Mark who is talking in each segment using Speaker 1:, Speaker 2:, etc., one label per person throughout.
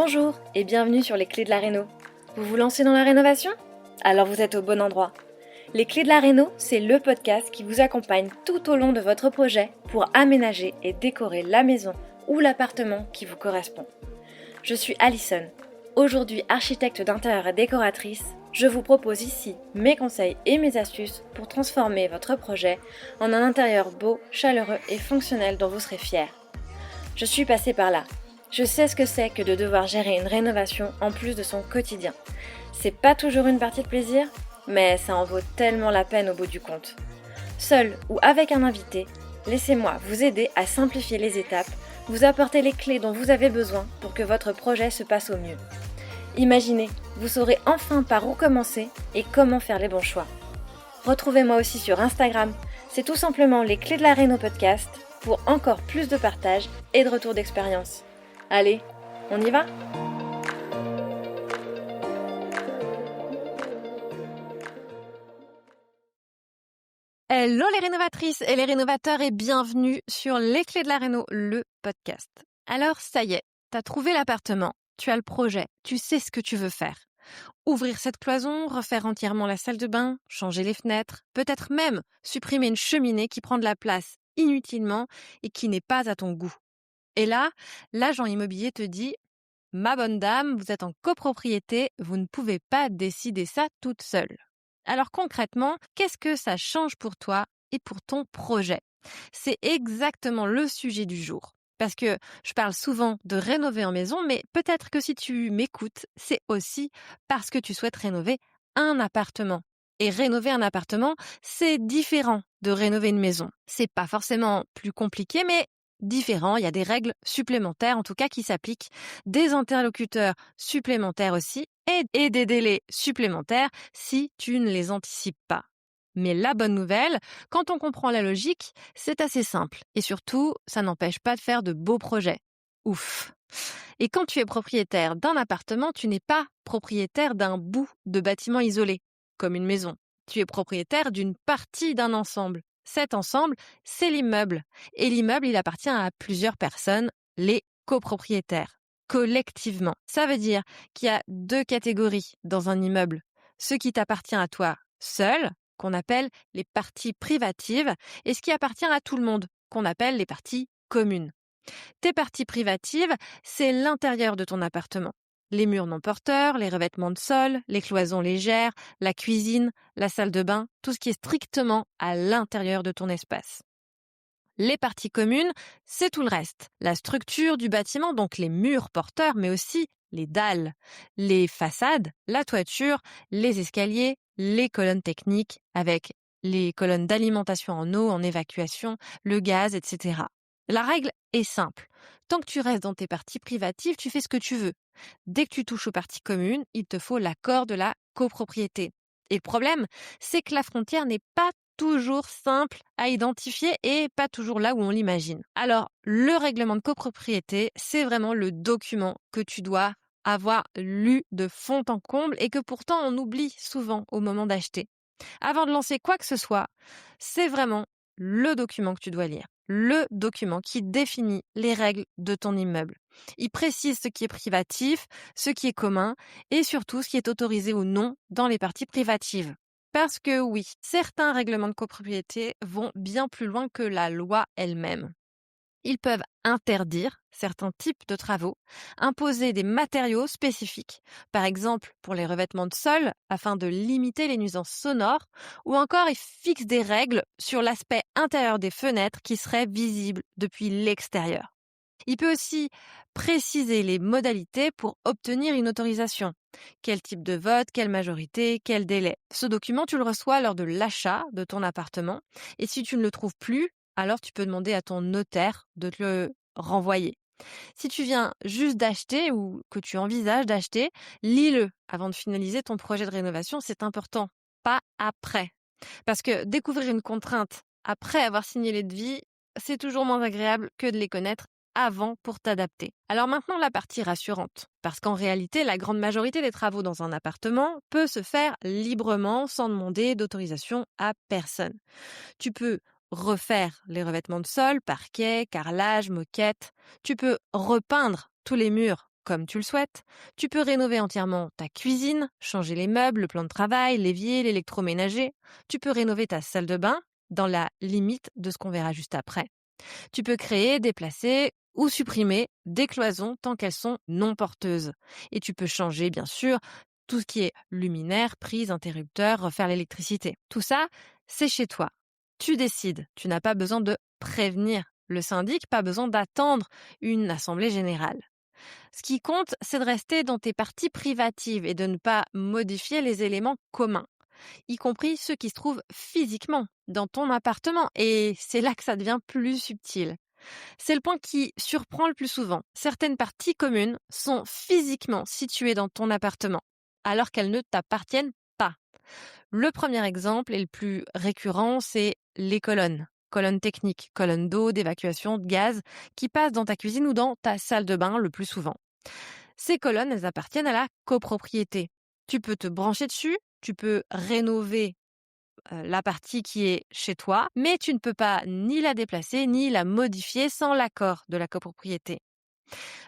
Speaker 1: Bonjour et bienvenue sur les clés de la réno. Vous vous lancez dans la rénovation? Alors vous êtes au bon endroit. Les clés de la réno, c'est le podcast qui vous accompagne tout au long de votre projet pour aménager et décorer la maison ou l'appartement qui vous correspond. Je suis Alison, aujourd'hui architecte d'intérieur et décoratrice. Je vous propose ici mes conseils et mes astuces pour transformer votre projet en un intérieur beau, chaleureux et fonctionnel dont vous serez fiers. Je suis passée par là. Je sais ce que c'est que de devoir gérer une rénovation en plus de son quotidien. C'est pas toujours une partie de plaisir, mais ça en vaut tellement la peine au bout du compte. Seul ou avec un invité, laissez-moi vous aider à simplifier les étapes, vous apporter les clés dont vous avez besoin pour que votre projet se passe au mieux. Imaginez, vous saurez enfin par où commencer et comment faire les bons choix. Retrouvez-moi aussi sur Instagram, c'est tout simplement les clés de la réno podcast pour encore plus de partage et de retour d'expérience. Allez, on y va ?
Speaker 2: Hello les rénovatrices et les rénovateurs et bienvenue sur Les Clés de la Réno, le podcast. Alors ça y est, t'as trouvé l'appartement, tu as le projet, tu sais ce que tu veux faire. Ouvrir cette cloison, refaire entièrement la salle de bain, changer les fenêtres, peut-être même supprimer une cheminée qui prend de la place inutilement et qui n'est pas à ton goût. Et là, l'agent immobilier te dit « Ma bonne dame, vous êtes en copropriété, vous ne pouvez pas décider ça toute seule. » Alors concrètement, qu'est-ce que ça change pour toi et pour ton projet ? C'est exactement le sujet du jour. Parce que je parle souvent de rénover en maison, mais peut-être que si tu m'écoutes, c'est aussi parce que tu souhaites rénover un appartement. Et rénover un appartement, c'est différent de rénover une maison. C'est pas forcément plus compliqué, mais différent. Il y a des règles supplémentaires, en tout cas, qui s'appliquent, des interlocuteurs supplémentaires aussi, et des délais supplémentaires si tu ne les anticipes pas. Mais la bonne nouvelle, quand on comprend la logique, c'est assez simple. Et surtout, ça n'empêche pas de faire de beaux projets. Ouf! Et quand tu es propriétaire d'un appartement, tu n'es pas propriétaire d'un bout de bâtiment isolé, comme une maison. Tu es propriétaire d'une partie d'un ensemble. Cet ensemble, c'est l'immeuble. Et l'immeuble, il appartient à plusieurs personnes, les copropriétaires, collectivement. Ça veut dire qu'il y a deux catégories dans un immeuble. Ce qui t'appartient à toi seul, qu'on appelle les parties privatives, et ce qui appartient à tout le monde, qu'on appelle les parties communes. Tes parties privatives, c'est l'intérieur de ton appartement. Les murs non porteurs, les revêtements de sol, les cloisons légères, la cuisine, la salle de bain, tout ce qui est strictement à l'intérieur de ton espace. Les parties communes, c'est tout le reste. La structure du bâtiment, donc les murs porteurs, mais aussi les dalles, les façades, la toiture, les escaliers, les colonnes techniques avec les colonnes d'alimentation en eau, en évacuation, le gaz, etc. La règle est simple. Tant que tu restes dans tes parties privatives, tu fais ce que tu veux. Dès que tu touches aux parties communes, il te faut l'accord de la copropriété. Et le problème, c'est que la frontière n'est pas toujours simple à identifier et pas toujours là où on l'imagine. Alors, le règlement de copropriété, c'est vraiment le document que tu dois avoir lu de fond en comble et que pourtant on oublie souvent au moment d'acheter. Avant de lancer quoi que ce soit, c'est vraiment le document que tu dois lire. Le document qui définit les règles de ton immeuble. Il précise ce qui est privatif, ce qui est commun et surtout ce qui est autorisé ou non dans les parties privatives. Parce que oui, certains règlements de copropriété vont bien plus loin que la loi elle-même. Ils peuvent interdire certains types de travaux, imposer des matériaux spécifiques, par exemple pour les revêtements de sol afin de limiter les nuisances sonores, ou encore ils fixent des règles sur l'aspect intérieur des fenêtres qui seraient visibles depuis l'extérieur. Il peut aussi préciser les modalités pour obtenir une autorisation. Quel type de vote, quelle majorité, quel délai. Ce document, tu le reçois lors de l'achat de ton appartement et si tu ne le trouves plus, alors tu peux demander à ton notaire de te le renvoyer. Si tu viens juste d'acheter ou que tu envisages d'acheter, lis-le avant de finaliser ton projet de rénovation, c'est important, pas après. Parce que découvrir une contrainte après avoir signé les devis, c'est toujours moins agréable que de les connaître avant pour t'adapter. Alors maintenant, la partie rassurante. Parce qu'en réalité, la grande majorité des travaux dans un appartement peut se faire librement sans demander d'autorisation à personne. Tu peux refaire les revêtements de sol, parquet, carrelage, moquette. Tu peux repeindre tous les murs comme tu le souhaites. Tu peux rénover entièrement ta cuisine, changer les meubles, le plan de travail, l'évier, l'électroménager. Tu peux rénover ta salle de bain dans la limite de ce qu'on verra juste après. Tu peux créer, déplacer ou supprimer des cloisons tant qu'elles sont non porteuses. Et tu peux changer, bien sûr, tout ce qui est luminaire, prise, interrupteur, refaire l'électricité. Tout ça, c'est chez toi. Tu décides. Tu n'as pas besoin de prévenir le syndic, pas besoin d'attendre une assemblée générale. Ce qui compte, c'est de rester dans tes parties privatives et de ne pas modifier les éléments communs, y compris ceux qui se trouvent physiquement dans ton appartement. Et c'est là que ça devient plus subtil. C'est le point qui surprend le plus souvent. Certaines parties communes sont physiquement situées dans ton appartement, alors qu'elles ne t'appartiennent pas. Le premier exemple et le plus récurrent, c'est les colonnes. Colonnes techniques, colonnes d'eau, d'évacuation, de gaz, qui passent dans ta cuisine ou dans ta salle de bain le plus souvent. Ces colonnes, elles appartiennent à la copropriété. Tu peux te brancher dessus, tu peux rénover la partie qui est chez toi, mais tu ne peux pas ni la déplacer ni la modifier sans l'accord de la copropriété.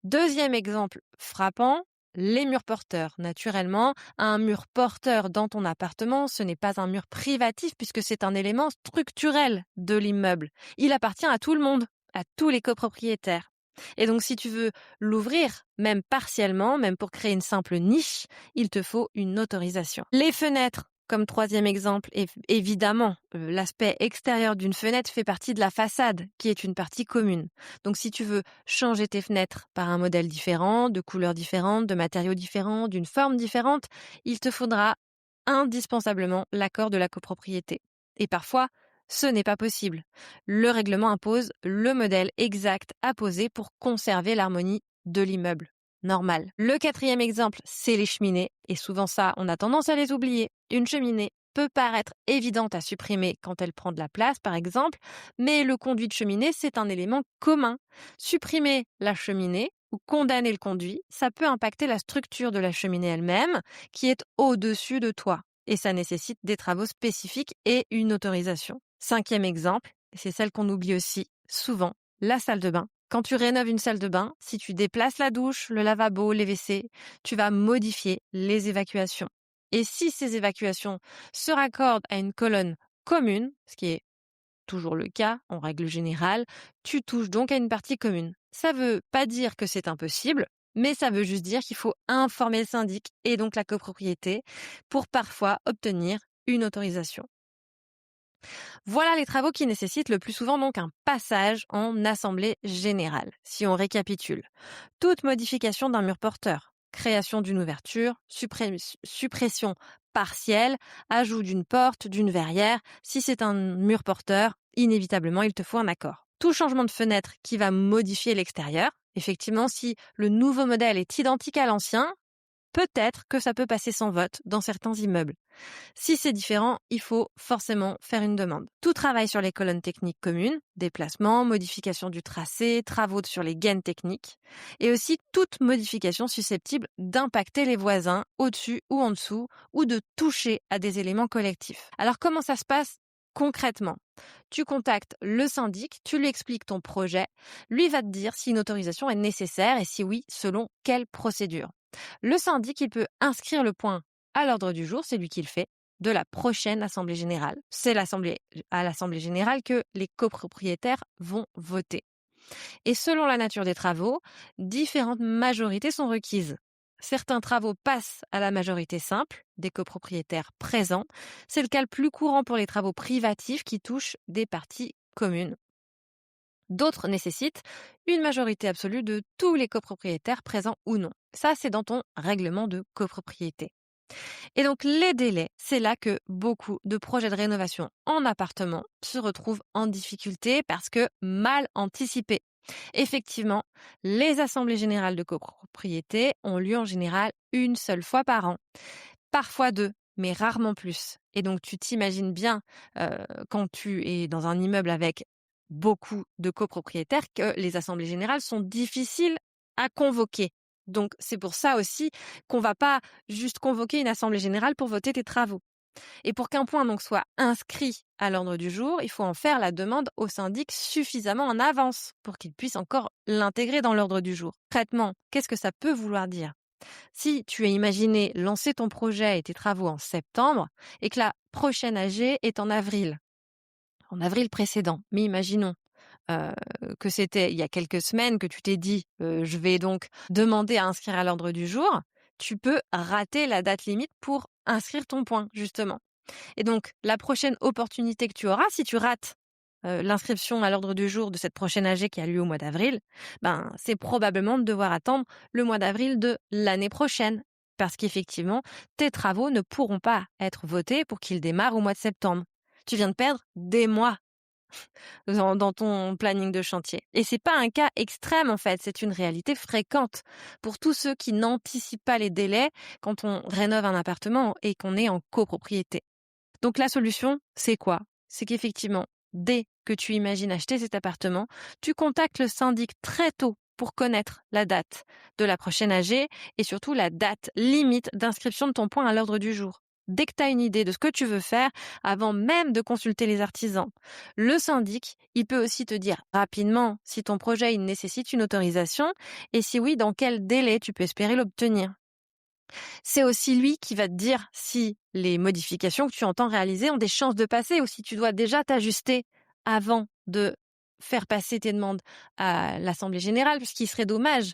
Speaker 2: Deuxième exemple frappant, les murs porteurs. Naturellement, un mur porteur dans ton appartement, ce n'est pas un mur privatif puisque c'est un élément structurel de l'immeuble. Il appartient à tout le monde, à tous les copropriétaires. Et donc, si tu veux l'ouvrir, même partiellement, même pour créer une simple niche, il te faut une autorisation. Les fenêtres, comme troisième exemple, évidemment, l'aspect extérieur d'une fenêtre fait partie de la façade, qui est une partie commune. Donc, si tu veux changer tes fenêtres par un modèle différent, de couleurs différentes, de matériaux différents, d'une forme différente, il te faudra indispensablement l'accord de la copropriété. Et parfois, ce n'est pas possible. Le règlement impose le modèle exact à poser pour conserver l'harmonie de l'immeuble. Normal. Le quatrième exemple, c'est les cheminées. Et souvent ça, on a tendance à les oublier. Une cheminée peut paraître évidente à supprimer quand elle prend de la place, par exemple, mais le conduit de cheminée, c'est un élément commun. Supprimer la cheminée ou condamner le conduit, ça peut impacter la structure de la cheminée elle-même, qui est au-dessus de toi. Et ça nécessite des travaux spécifiques et une autorisation. Cinquième exemple, c'est celle qu'on oublie aussi souvent, la salle de bain. Quand tu rénoves une salle de bain, si tu déplaces la douche, le lavabo, les WC, tu vas modifier les évacuations. Et si ces évacuations se raccordent à une colonne commune, ce qui est toujours le cas en règle générale, tu touches donc à une partie commune. Ça veut pas dire que c'est impossible, mais ça veut juste dire qu'il faut informer le syndic et donc la copropriété pour parfois obtenir une autorisation. Voilà les travaux qui nécessitent le plus souvent donc un passage en assemblée générale. Si on récapitule, toute modification d'un mur porteur, création d'une ouverture, suppression partielle, ajout d'une porte, d'une verrière, si c'est un mur porteur, inévitablement il te faut un accord. Tout changement de fenêtre qui va modifier l'extérieur, effectivement si le nouveau modèle est identique à l'ancien, peut-être que ça peut passer sans vote dans certains immeubles. Si c'est différent, il faut forcément faire une demande. Tout travail sur les colonnes techniques communes, déplacement, modification du tracé, travaux sur les gaines techniques, et aussi toute modification susceptible d'impacter les voisins au-dessus ou en dessous, ou de toucher à des éléments collectifs. Alors comment ça se passe concrètement? Tu contactes le syndic, tu lui expliques ton projet, lui va te dire si une autorisation est nécessaire et si oui, selon quelle procédure. Le syndic, il peut inscrire le point à l'ordre du jour, c'est lui qui le fait, de la prochaine assemblée générale. C'est à l'assemblée générale que les copropriétaires vont voter. Et selon la nature des travaux, différentes majorités sont requises. Certains travaux passent à la majorité simple des copropriétaires présents. C'est le cas le plus courant pour les travaux privatifs qui touchent des parties communes. D'autres nécessitent une majorité absolue de tous les copropriétaires présents ou non. Ça, c'est dans ton règlement de copropriété. Et donc, les délais, c'est là que beaucoup de projets de rénovation en appartement se retrouvent en difficulté parce que mal anticipés. Effectivement, les assemblées générales de copropriété ont lieu en général une seule fois par an. Parfois deux, mais rarement plus. Et donc, tu t'imagines bien quand tu es dans un immeuble avec beaucoup de copropriétaires que les assemblées générales sont difficiles à convoquer. Donc, c'est pour ça aussi qu'on va pas juste convoquer une assemblée générale pour voter tes travaux. Et pour qu'un point donc soit inscrit à l'ordre du jour, il faut en faire la demande au syndic suffisamment en avance pour qu'il puisse encore l'intégrer dans l'ordre du jour. Concrètement, qu'est-ce que ça peut vouloir dire? Si tu as imaginé lancer ton projet et tes travaux en septembre et que la prochaine AG est en avril précédent, mais imaginons euh, que c'était il y a quelques semaines que tu t'es dit je vais donc demander à inscrire à l'ordre du jour, tu peux rater la date limite pour inscrire ton point, justement. Et donc, la prochaine opportunité que tu auras, si tu rates l'inscription à l'ordre du jour de cette prochaine AG qui a lieu au mois d'avril, c'est probablement de devoir attendre le mois d'avril de l'année prochaine. Parce qu'effectivement, tes travaux ne pourront pas être votés pour qu'ils démarrent au mois de septembre. Tu viens de perdre des mois dans ton planning de chantier. Et c'est pas un cas extrême en fait, c'est une réalité fréquente pour tous ceux qui n'anticipent pas les délais quand on rénove un appartement et qu'on est en copropriété. Donc la solution, c'est quoi? C'est qu'effectivement, dès que tu imagines acheter cet appartement, tu contactes le syndic très tôt pour connaître la date de la prochaine AG et surtout la date limite d'inscription de ton point à l'ordre du jour. Dès que tu as une idée de ce que tu veux faire, avant même de consulter les artisans, le syndic, il peut aussi te dire rapidement si ton projet il nécessite une autorisation et si oui, dans quel délai tu peux espérer l'obtenir. C'est aussi lui qui va te dire si les modifications que tu entends réaliser ont des chances de passer ou si tu dois déjà t'ajuster avant de faire passer tes demandes à l'Assemblée générale, puisqu'il serait dommage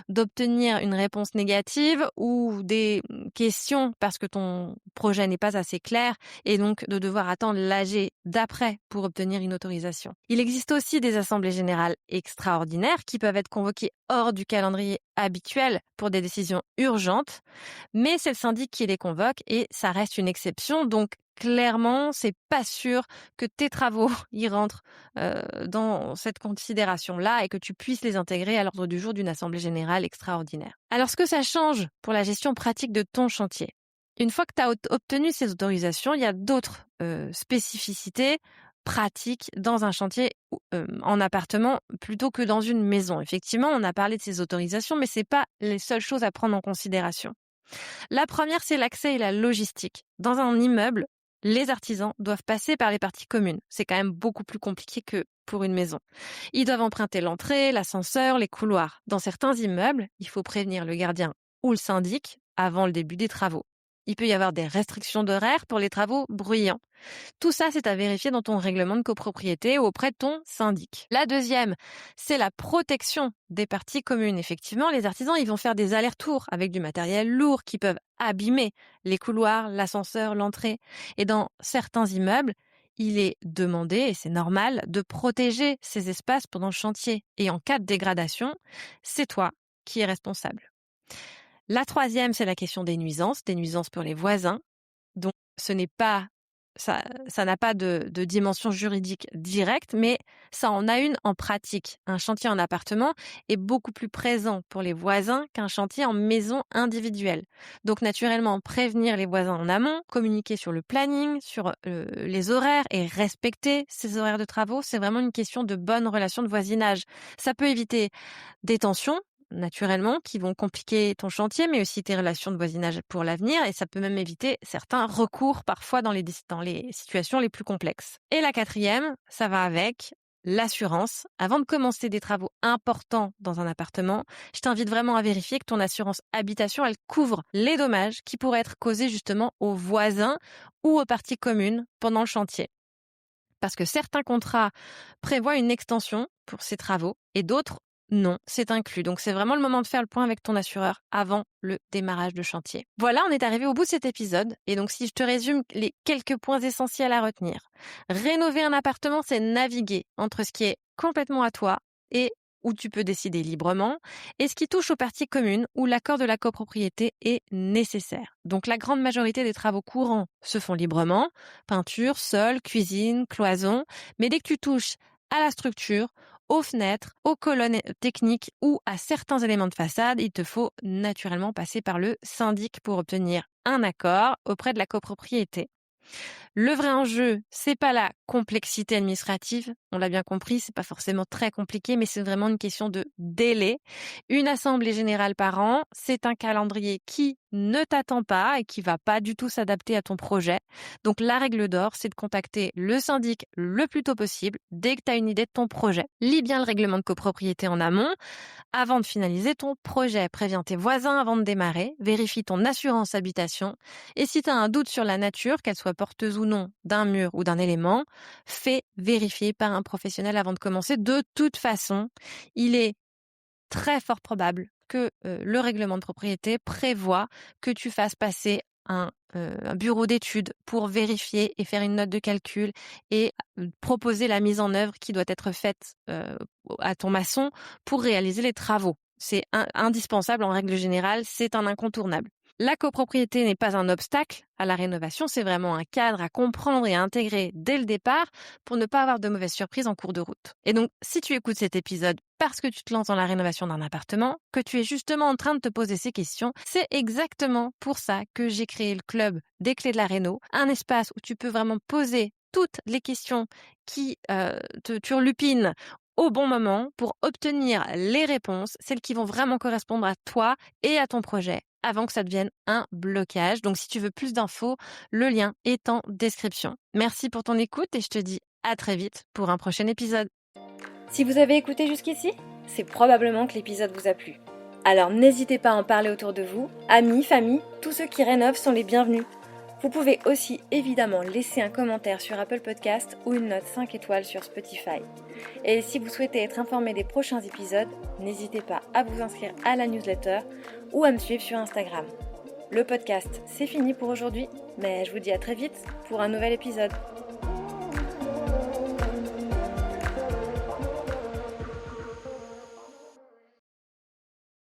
Speaker 2: d'obtenir une réponse négative ou des questions parce que ton projet n'est pas assez clair et donc de devoir attendre l'AG d'après pour obtenir une autorisation. Il existe aussi des assemblées générales extraordinaires qui peuvent être convoquées hors du calendrier habituel pour des décisions urgentes, mais c'est le syndic qui les convoque et ça reste une exception. Donc clairement, c'est pas sûr que tes travaux y rentrent dans cette considération-là et que tu puisses les intégrer à l'ordre du jour d'une assemblée générale extraordinaire. Alors, ce que ça change pour la gestion pratique de ton chantier, une fois que tu as obtenu ces autorisations, il y a d'autres spécificités pratiques dans un chantier en appartement plutôt que dans une maison. Effectivement, on a parlé de ces autorisations, mais c'est pas les seules choses à prendre en considération. La première, c'est l'accès et la logistique. Dans un immeuble, les artisans doivent passer par les parties communes. C'est quand même beaucoup plus compliqué que pour une maison. Ils doivent emprunter l'entrée, l'ascenseur, les couloirs. Dans certains immeubles, il faut prévenir le gardien ou le syndic avant le début des travaux. Il peut y avoir des restrictions d'horaire pour les travaux bruyants. Tout ça, c'est à vérifier dans ton règlement de copropriété ou auprès de ton syndic. La deuxième, c'est la protection des parties communes. Effectivement, les artisans, ils vont faire des allers-retours avec du matériel lourd qui peuvent abîmer les couloirs, l'ascenseur, l'entrée. Et dans certains immeubles, il est demandé, et c'est normal, de protéger ces espaces pendant le chantier. Et en cas de dégradation, c'est toi qui es responsable. La troisième, c'est la question des nuisances pour les voisins. Donc, ce n'est pas ça n'a pas de dimension juridique directe, mais ça en a une en pratique. Un chantier en appartement est beaucoup plus présent pour les voisins qu'un chantier en maison individuelle. Donc naturellement, prévenir les voisins en amont, communiquer sur le planning, sur les horaires et respecter ces horaires de travaux, c'est vraiment une question de bonne relation de voisinage. Ça peut éviter des tensions, naturellement, qui vont compliquer ton chantier, mais aussi tes relations de voisinage pour l'avenir, et ça peut même éviter certains recours parfois dans les situations les plus complexes. Et la quatrième, ça va avec l'assurance. Avant de commencer des travaux importants dans un appartement, je t'invite vraiment à vérifier que ton assurance habitation, elle couvre les dommages qui pourraient être causés justement aux voisins ou aux parties communes pendant le chantier. Parce que certains contrats prévoient une extension pour ces travaux et d'autres non, c'est inclus. Donc, c'est vraiment le moment de faire le point avec ton assureur avant le démarrage de chantier. Voilà, on est arrivé au bout de cet épisode. Et donc, si je te résume les quelques points essentiels à retenir. Rénover un appartement, c'est naviguer entre ce qui est complètement à toi et où tu peux décider librement, et ce qui touche aux parties communes où l'accord de la copropriété est nécessaire. Donc, la grande majorité des travaux courants se font librement, peinture, sol, cuisine, cloison, mais dès que tu touches à la structure, aux fenêtres, aux colonnes techniques ou à certains éléments de façade, il te faut naturellement passer par le syndic pour obtenir un accord auprès de la copropriété. Le vrai enjeu, c'est pas la complexité administrative. On l'a bien compris, c'est pas forcément très compliqué, mais c'est vraiment une question de délai. Une assemblée générale par an, c'est un calendrier qui ne t'attend pas et qui va pas du tout s'adapter à ton projet. Donc la règle d'or, c'est de contacter le syndic le plus tôt possible dès que tu as une idée de ton projet. Lis bien le règlement de copropriété en amont avant de finaliser ton projet. Préviens tes voisins avant de démarrer, vérifie ton assurance habitation et si tu as un doute sur la nature, qu'elle soit porteuse ou non d'un mur ou d'un élément, fais vérifier par un professionnel avant de commencer. De toute façon, il est très fort probable que le règlement de propriété prévoit que tu fasses passer un bureau d'études pour vérifier et faire une note de calcul et proposer la mise en œuvre qui doit être faite à ton maçon pour réaliser les travaux. C'est indispensable en règle générale, c'est un incontournable. La copropriété n'est pas un obstacle à la rénovation, c'est vraiment un cadre à comprendre et à intégrer dès le départ pour ne pas avoir de mauvaises surprises en cours de route. Et donc, si tu écoutes cet épisode parce que tu te lances dans la rénovation d'un appartement, que tu es justement en train de te poser ces questions, c'est exactement pour ça que j'ai créé le club des clés de la réno, un espace où tu peux vraiment poser toutes les questions qui te turlupinent au bon moment pour obtenir les réponses, celles qui vont vraiment correspondre à toi et à ton projet avant que ça devienne un blocage. Donc si tu veux plus d'infos, le lien est en description. Merci pour ton écoute et je te dis à très vite pour un prochain épisode.
Speaker 1: Si vous avez écouté jusqu'ici, c'est probablement que l'épisode vous a plu. Alors n'hésitez pas à en parler autour de vous, amis, famille, tous ceux qui rénovent sont les bienvenus. Vous pouvez aussi évidemment laisser un commentaire sur Apple Podcast ou une note 5 étoiles sur Spotify. Et si vous souhaitez être informé des prochains épisodes, n'hésitez pas à vous inscrire à la newsletter ou à me suivre sur Instagram. Le podcast, c'est fini pour aujourd'hui, mais je vous dis à très vite pour un nouvel épisode.